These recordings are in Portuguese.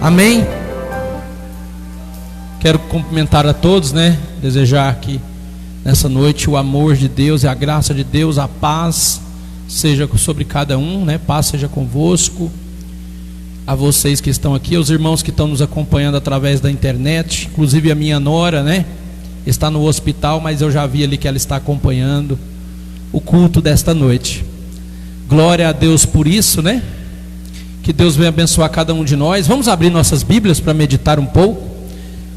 Amém? Quero cumprimentar a todos, desejar aqui nessa noite o amor de Deus e a graça de Deus, a paz seja sobre cada um, paz seja convosco, a vocês que estão aqui, aos irmãos que estão nos acompanhando através da internet, inclusive a minha nora, está no hospital, mas eu já vi ali que ela está acompanhando o culto desta noite. Glória a Deus por isso, que Deus venha abençoar cada um de nós. Vamos abrir nossas Bíblias para meditar um pouco.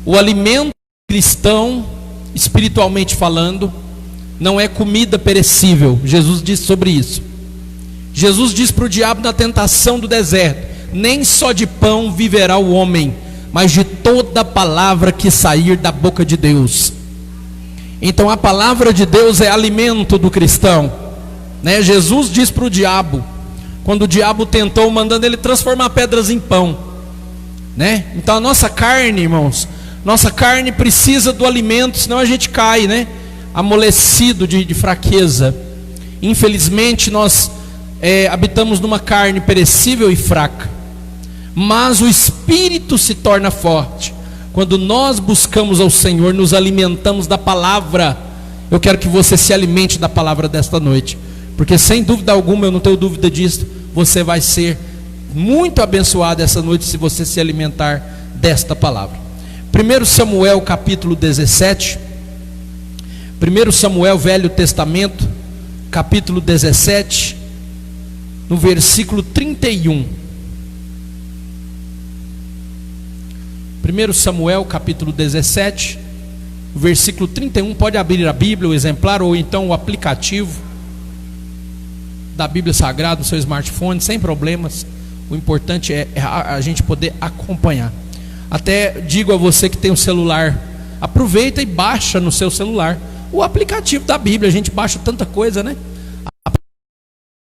O alimento cristão, espiritualmente falando, não é comida perecível. Jesus disse sobre isso. Jesus disse para o diabo na tentação do deserto: nem só de pão viverá o homem, mas de toda palavra que sair da boca de Deus. Então a palavra de Deus é alimento do cristão, Jesus disse para o diabo, quando o diabo tentou, mandando ele transformar pedras em pão, Então a nossa carne, irmãos, nossa carne precisa do alimento, senão a gente cai, amolecido de fraqueza. Infelizmente nós habitamos numa carne perecível e fraca, mas o espírito se torna forte quando nós buscamos ao Senhor, nos alimentamos da palavra. Eu quero que você se alimente da palavra desta noite, porque sem dúvida alguma, eu não tenho dúvida disso, você vai ser muito abençoado essa noite se você se alimentar desta palavra. 1 Samuel capítulo 17, 1 Samuel Velho Testamento, capítulo 17, no versículo 31. 1 Samuel capítulo 17, versículo 31. Pode abrir a Bíblia, o exemplar, ou então o aplicativo da Bíblia Sagrada no seu smartphone, sem problemas. O importante é a gente poder acompanhar. Até digo a você que tem um celular, aproveita e baixa no seu celular o aplicativo da Bíblia. A gente baixa tanta coisa,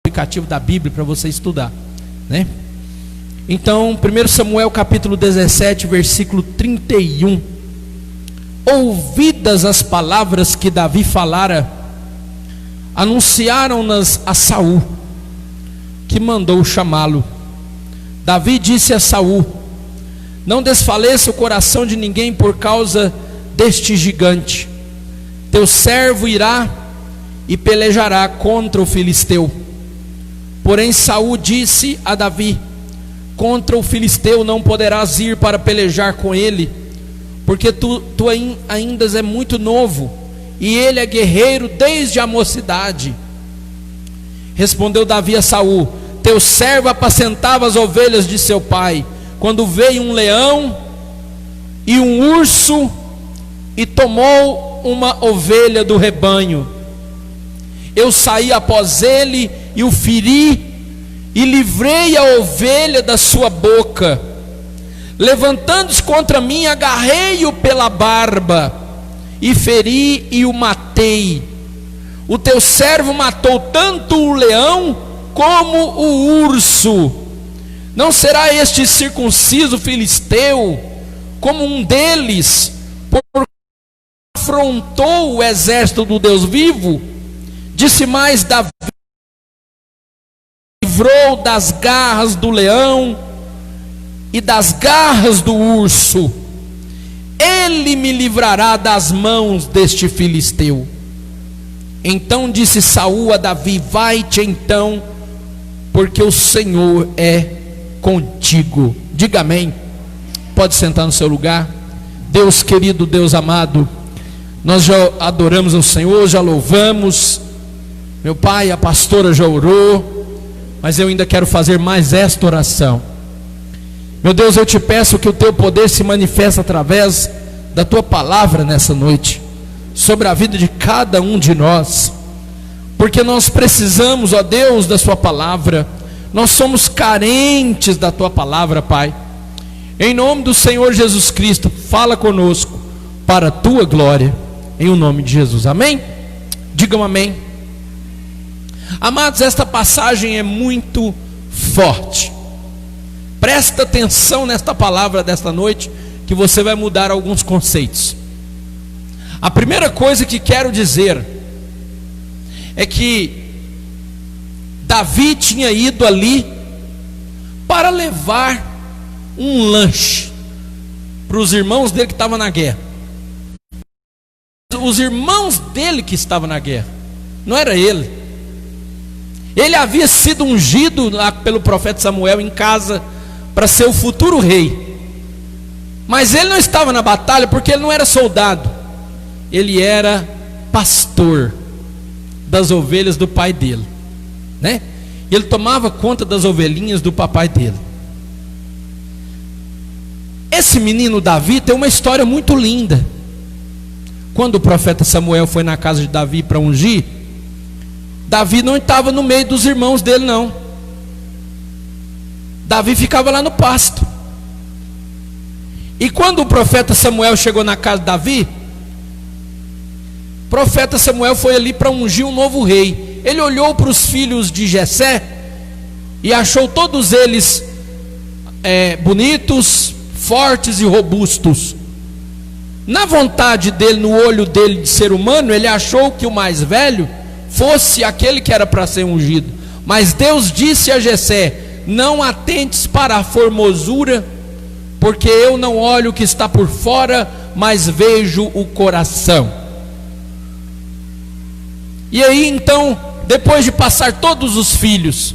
aplicativo da Bíblia para você estudar, Então 1 Samuel capítulo 17, versículo 31. Ouvidas as palavras que Davi falara, anunciaram-nas a Saul, que mandou chamá-lo. Davi disse a Saul: não desfaleça o coração de ninguém por causa deste gigante. Teu servo irá e pelejará contra o filisteu. Porém Saul disse a Davi: contra o filisteu não poderás ir para pelejar com ele, porque tu ainda és muito novo, e ele é guerreiro desde a mocidade. Respondeu Davi a Saul: teu servo apacentava as ovelhas de seu pai, quando veio um leão e um urso e tomou uma ovelha do rebanho. Eu saí após ele e o feri, e livrei a ovelha da sua boca. Levantando-se contra mim, agarrei-o pela barba e feri e o matei. O teu servo matou tanto o leão como o urso. Não será este circunciso filisteu como um deles, porque afrontou o exército do Deus vivo? Disse mais Davi: livrou das garras do leão e das garras do urso, ele me livrará das mãos deste filisteu. Então disse Saul a Davi: vai-te então, porque o Senhor é contigo. Diga amém. Pode sentar no seu lugar. Deus querido, Deus amado, nós já adoramos ao Senhor, já louvamos. Meu pai, a pastora já orou, mas eu ainda quero fazer mais esta oração. Meu Deus, eu te peço que o teu poder se manifeste através da tua palavra nessa noite, sobre a vida de cada um de nós, porque nós precisamos, ó Deus, da sua palavra. Nós somos carentes da tua palavra, Pai. Em nome do Senhor Jesus Cristo, fala conosco para a tua glória, em o nome de Jesus, amém? Digam amém. Amados, esta passagem é muito forte. Presta atenção nesta palavra desta noite, que você vai mudar alguns conceitos. A primeira coisa que quero dizer é que Davi tinha ido ali para levar um lanche para os irmãos dele que estavam na guerra. Os irmãos dele que estavam na guerra, não era ele. Ele havia sido ungido pelo profeta Samuel em casa para ser o futuro rei. Mas ele não estava na batalha porque ele não era soldado. Ele era pastor das ovelhas do pai dele, né? Ele tomava conta das ovelhinhas do papai dele. Esse menino Davi tem uma história muito linda. Quando o profeta Samuel foi na casa de Davi para ungir, Davi não estava no meio dos irmãos dele, não. Davi ficava lá no pasto. E quando o profeta Samuel chegou na casa de Davi, o profeta Samuel foi ali para ungir um novo rei. Ele olhou para os filhos de Jessé e achou todos eles bonitos, fortes e robustos. Na vontade dele, no olho dele de ser humano, ele achou que o mais velho fosse aquele que era para ser ungido. Mas Deus disse a Jessé: não atentes para a formosura, porque eu não olho o que está por fora, mas vejo o coração. E aí então, depois de passar todos os filhos,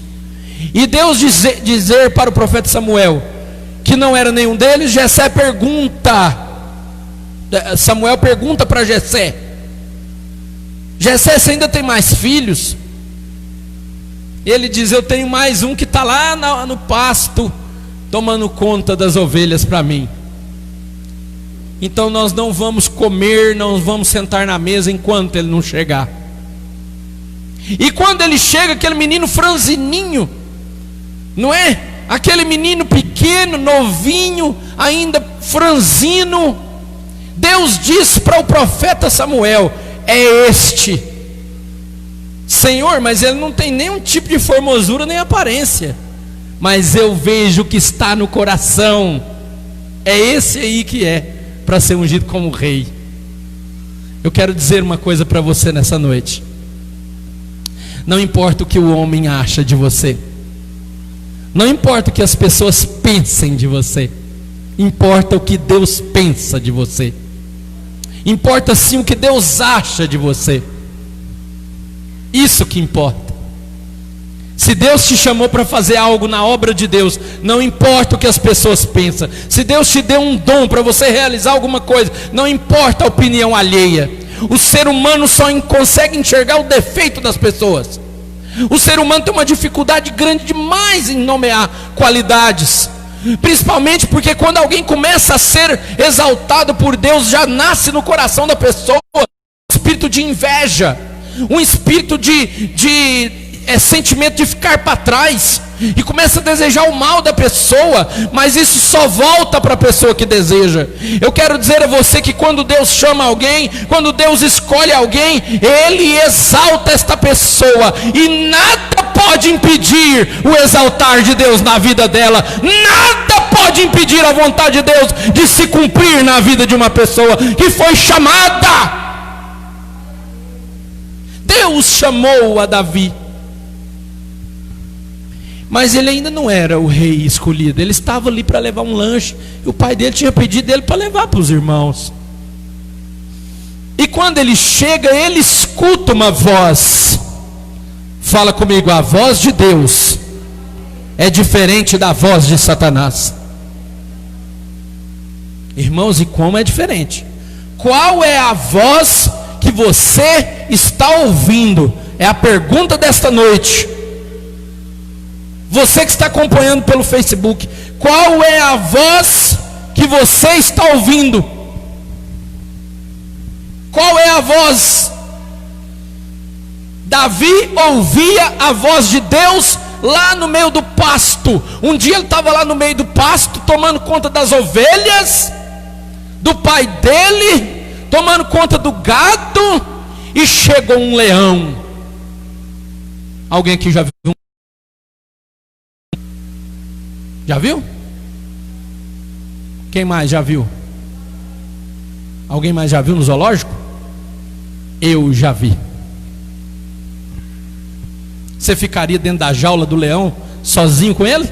e Deus dizer para o profeta Samuel que não era nenhum deles, Samuel pergunta para Jessé: Jessé, você ainda tem mais filhos? Ele diz: eu tenho mais um que está lá no pasto, tomando conta das ovelhas para mim. Então nós não vamos comer, não vamos sentar na mesa enquanto ele não chegar. E quando ele chega, aquele menino franzininho, não é? Aquele menino pequeno, novinho, ainda franzino, Deus disse para o profeta Samuel: é este. Senhor, mas ele não tem nenhum tipo de formosura nem aparência, mas eu vejo o que está no coração. É esse aí que é para ser ungido como rei. Eu quero dizer uma coisa para você nessa noite. Não importa o que o homem acha de você, não importa o que as pessoas pensem de você, importa o que Deus pensa de você. Importa sim o que Deus acha de você. Isso que importa. Se Deus te chamou para fazer algo na obra de Deus, não importa o que as pessoas pensam. Se Deus te deu um dom para você realizar alguma coisa, não importa a opinião alheia. O ser humano só consegue enxergar o defeito das pessoas. O ser humano tem uma dificuldade grande demais em nomear qualidades, principalmente porque quando alguém começa a ser exaltado por Deus, já nasce no coração da pessoa um espírito de inveja, um espírito de sentimento de ficar para trás, e começa a desejar o mal da pessoa, mas isso só volta para a pessoa que deseja. Eu quero dizer a você que quando Deus chama alguém, quando Deus escolhe alguém, Ele exalta esta pessoa, e nada pode impedir o exaltar de Deus na vida dela. Nada pode impedir a vontade de Deus de se cumprir na vida de uma pessoa que foi chamada. Deus chamou a Davi, mas ele ainda não era o rei escolhido. Ele estava ali para levar um lanche, e o pai dele tinha pedido ele para levar para os irmãos. E quando ele chega, ele escuta uma voz. Fala comigo: a voz de Deus é diferente da voz de Satanás. Irmãos, e como é diferente? Qual é a voz que você está ouvindo? É a pergunta desta noite. Você que está acompanhando pelo Facebook, qual é a voz que você está ouvindo? Qual é a voz? Davi ouvia a voz de Deus lá no meio do pasto. Um dia ele estava lá no meio do pasto, tomando conta das ovelhas do pai dele, tomando conta do gado, e chegou um leão. Alguém aqui já viu? Já viu? Quem mais já viu? Alguém mais já viu no zoológico? Eu já vi. Você ficaria dentro da jaula do leão, sozinho com ele?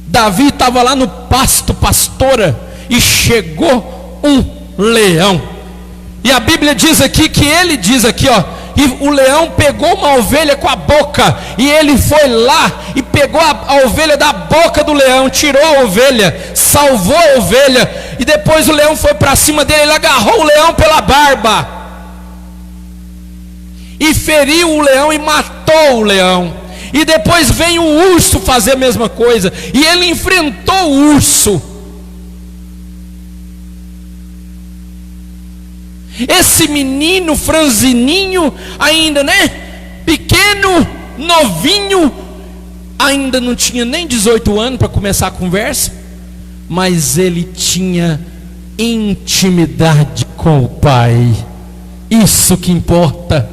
Davi estava lá no pasto, pastora, e chegou um leão. E a Bíblia diz aqui que ele diz aqui, ó, e o leão pegou uma ovelha com a boca, e ele foi lá e pegou a ovelha da boca do leão, tirou a ovelha, salvou a ovelha, e depois o leão foi para cima dele, ele agarrou o leão pela barba, e feriu o leão e matou o leão. E depois vem o urso fazer a mesma coisa, e ele enfrentou o urso. Esse menino franzininho ainda, né? Pequeno, novinho, ainda não tinha nem 18 anos para começar a conversa, mas ele tinha intimidade com o Pai. Isso que importa.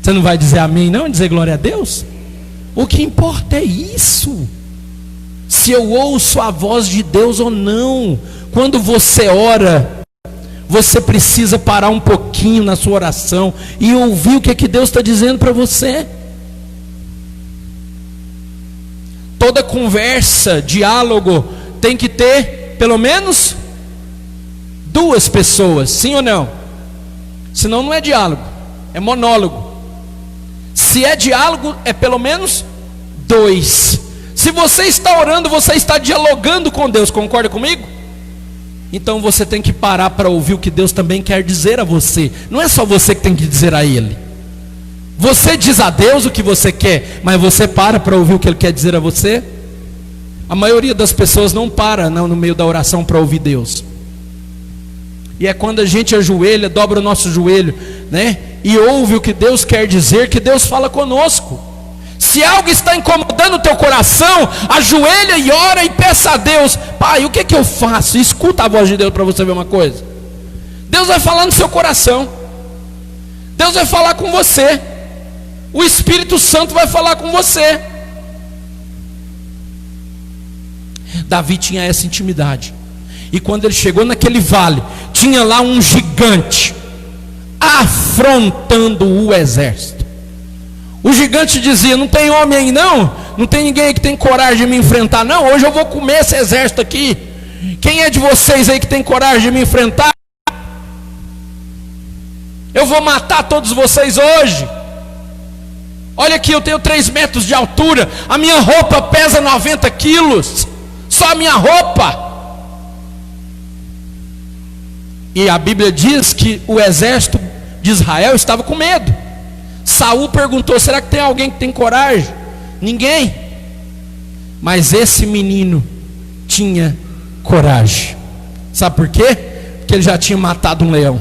Você não vai dizer amém não? Dizer glória a Deus? O que importa é isso. Se eu ouço a voz de Deus ou não. Quando você ora, você precisa parar um pouquinho na sua oração e ouvir o que é que Deus está dizendo para você. Toda conversa, diálogo, tem que ter pelo menos 2 pessoas, sim ou não? Senão não é diálogo, é monólogo. Se é diálogo, é pelo menos 2. Se você está orando, você está dialogando com Deus, concorda comigo? Então você tem que parar para ouvir o que Deus também quer dizer a você. Não é só você que tem que dizer a Ele. Você diz a Deus o que você quer, mas você para ouvir o que Ele quer dizer a você? A maioria das pessoas não para no meio da oração para ouvir Deus. E é quando a gente ajoelha, dobra o nosso joelho, né? E ouve o que Deus quer dizer, que Deus fala conosco. Se algo está incomodando o teu coração, ajoelha e ora e peça a Deus: Pai, o que é que eu faço? Escuta a voz de Deus para você ver uma coisa. Deus vai falar no seu coração. Deus vai falar com você. O Espírito Santo vai falar com você. Davi tinha essa intimidade. E quando ele chegou naquele vale, tinha lá um gigante afrontando o exército. O gigante dizia: não tem homem aí não? Não tem ninguém aí que tem coragem de me enfrentar não? Hoje eu vou comer esse exército aqui. Quem é de vocês aí que tem coragem de me enfrentar? Eu vou matar todos vocês hoje. Olha aqui, eu tenho 3 metros de altura. A minha roupa pesa 90 quilos. Só a minha roupa. E a Bíblia diz que o exército de Israel estava com medo. Saul perguntou: será que tem alguém que tem coragem? Ninguém. Mas esse menino tinha coragem. Sabe por quê? Porque ele já tinha matado um leão.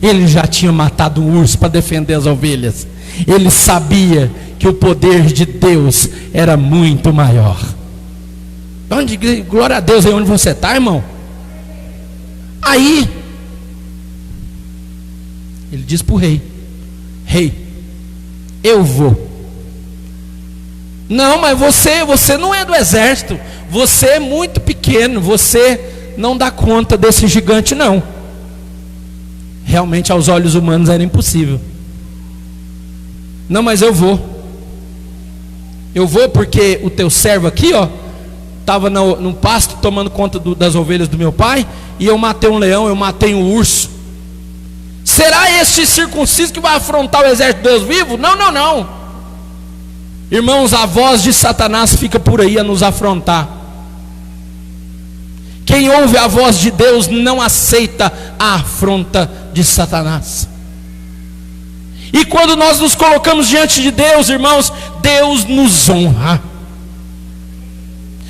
Ele já tinha matado um urso para defender as ovelhas. Ele sabia que o poder de Deus era muito maior. Glória a Deus aí onde você está, irmão. Aí ele diz para o rei: rei, eu vou. Não, mas você não é do exército. Você é muito pequeno. Você não dá conta desse gigante não. Realmente aos olhos humanos era impossível. Não, mas eu vou. Eu vou porque o teu servo aqui, ó, estava no pasto tomando conta das ovelhas do meu pai, e eu matei um leão, eu matei um urso. Será este circunciso que vai afrontar o exército de Deus vivo? Não, não, não. Irmãos, a voz de Satanás fica por aí a nos afrontar. Quem ouve a voz de Deus não aceita a afronta de Satanás. E quando nós nos colocamos diante de Deus, irmãos, Deus nos honra.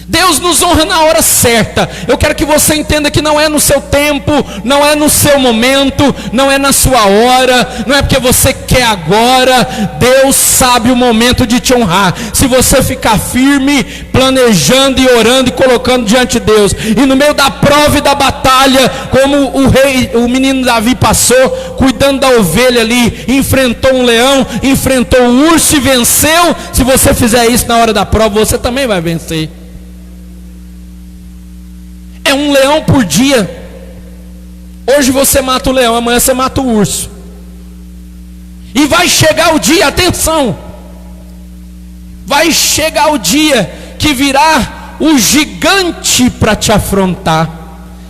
Deus nos honra na hora certa. Eu quero que você entenda que não é no seu tempo, não é no seu momento, não é na sua hora, não é porque você quer agora. Deus sabe o momento de te honrar. Se você ficar firme, planejando e orando e colocando diante de Deus, e no meio da prova e da batalha, como o menino Davi passou, cuidando da ovelha ali, enfrentou um leão, enfrentou o urso e venceu. Se você fizer isso na hora da prova, você também vai vencer. É um leão por dia. Hoje você mata o leão, amanhã você mata o urso. E vai chegar o dia, atenção, vai chegar o dia que virá o gigante para te afrontar.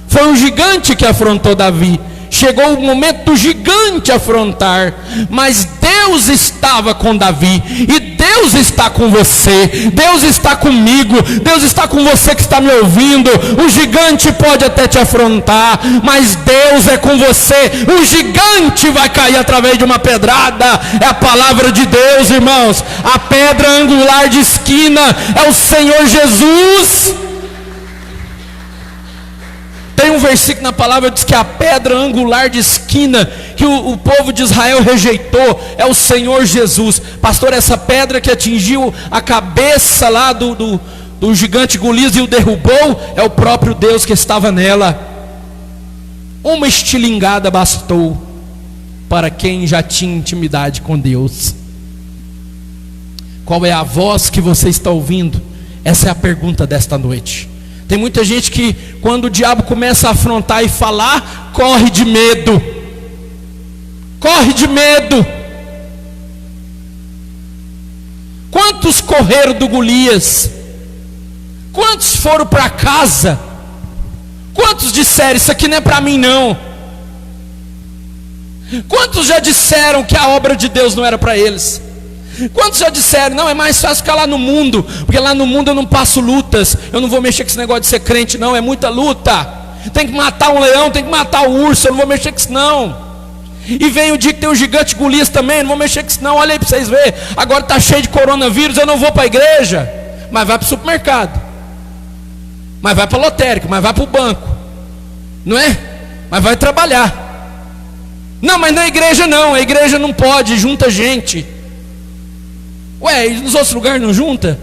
Foi um gigante que afrontou Davi. Chegou o momento do gigante afrontar, mas Deus estava com Davi, e Deus está com você, Deus está comigo, Deus está com você que está me ouvindo. O gigante pode até te afrontar, mas Deus é com você. O gigante vai cair através de uma pedrada, é a palavra de Deus, irmãos. A pedra angular de esquina é o Senhor Jesus. Tem um versículo na palavra que diz que a pedra angular de esquina que o povo de Israel rejeitou é o Senhor Jesus. Pastor, essa pedra que atingiu a cabeça lá do gigante Golias e o derrubou, é o próprio Deus que estava nela. Uma estilingada bastou para quem já tinha intimidade com Deus. Qual é a voz que você está ouvindo? Essa é a pergunta desta noite. Tem muita gente que, quando o diabo começa a afrontar e falar, corre de medo. Corre de medo. Quantos correram do Golias? Quantos foram para casa? Quantos disseram, isso aqui não é para mim não? Quantos já disseram que a obra de Deus não era para eles? Quantos já disseram, não, é mais fácil ficar lá no mundo, porque lá no mundo eu não passo lutas, eu não vou mexer com esse negócio de ser crente não, é muita luta, tem que matar um leão, tem que matar o urso, eu não vou mexer com isso não. E vem o dia que tem o gigante Golias também, eu não vou mexer com isso não. Olha aí para vocês verem, agora está cheio de coronavírus, eu não vou para a igreja, mas vai para o supermercado, mas vai para a lotérica, mas vai para o banco, não é? Mas vai trabalhar. Não, mas na igreja não, a igreja não pode, junta gente. Ué, e nos outros lugares não junta?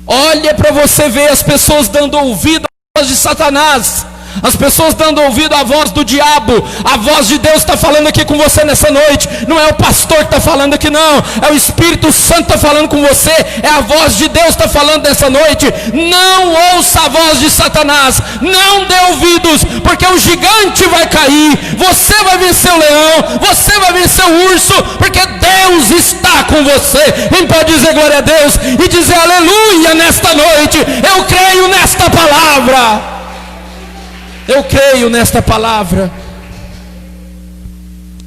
Olha para você ver as pessoas dando ouvido à voz de Satanás, as pessoas dando ouvido à voz do diabo. A voz de Deus está falando aqui com você nessa noite. Não é o pastor que está falando aqui não, é o Espírito Santo que está falando com você. É a voz de Deus que está falando nessa noite. Não ouça a voz de Satanás, não dê ouvidos, porque o gigante vai cair, você vai vencer o leão, você vai vencer o urso, porque Deus está com você. Quem pode dizer glória a Deus e dizer aleluia nesta noite? Eu creio nesta palavra. Eu creio nesta palavra.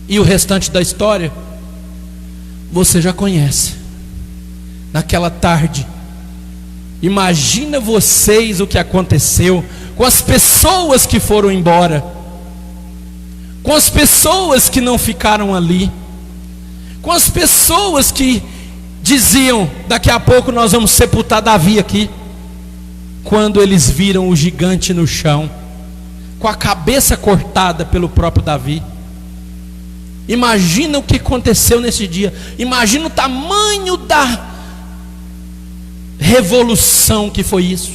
E o restante da história você já conhece. Naquela tarde, imagina vocês o que aconteceu com as pessoas que foram embora, com as pessoas que não ficaram ali, com as pessoas que diziam, daqui a pouco nós vamos sepultar Davi aqui. Quando eles viram o gigante no chão, com a cabeça cortada pelo próprio Davi. Imagina o que aconteceu nesse dia. Imagina o tamanho da revolução que foi isso,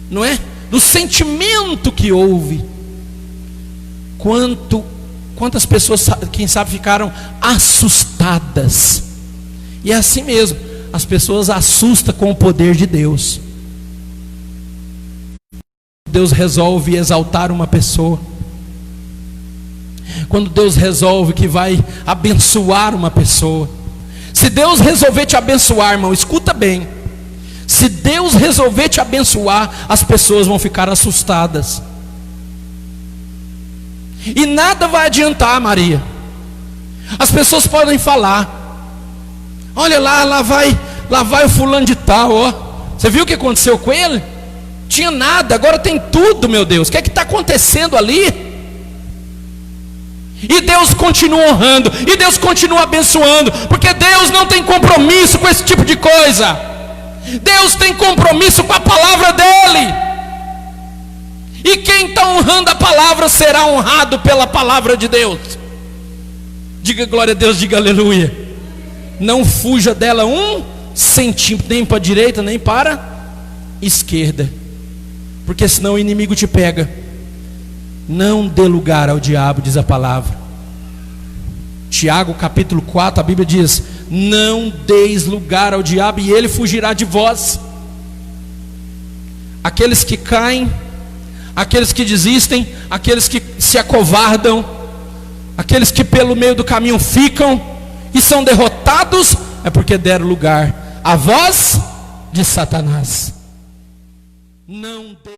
não é? Do sentimento que houve. Quantas pessoas, quem sabe, ficaram assustadas. E é assim mesmo, as pessoas assustam com o poder de Deus. Deus resolve exaltar uma pessoa, quando Deus resolve que vai abençoar uma pessoa, se Deus resolver te abençoar, irmão, escuta bem, se Deus resolver te abençoar, as pessoas vão ficar assustadas, e nada vai adiantar, Maria. As pessoas podem falar, olha lá vai o fulano de tal, ó. Você viu o que aconteceu com ele? Tinha nada, agora tem tudo, meu Deus. O que é que está acontecendo ali? E Deus continua honrando, e Deus continua abençoando, porque Deus não tem compromisso com esse tipo de coisa. Deus tem compromisso com a palavra dele. E quem está honrando a palavra será honrado pela palavra de Deus. Diga glória a Deus, diga aleluia. Não fuja dela um centímetro, nem para a direita, nem para a esquerda, porque senão o inimigo te pega. Não dê lugar ao diabo, diz a palavra. Tiago capítulo 4, a Bíblia diz: não deis lugar ao diabo e ele fugirá de vós. Aqueles que caem, aqueles que desistem, aqueles que se acovardam, aqueles que pelo meio do caminho ficam e são derrotados é porque deram lugar à voz de Satanás. Não dê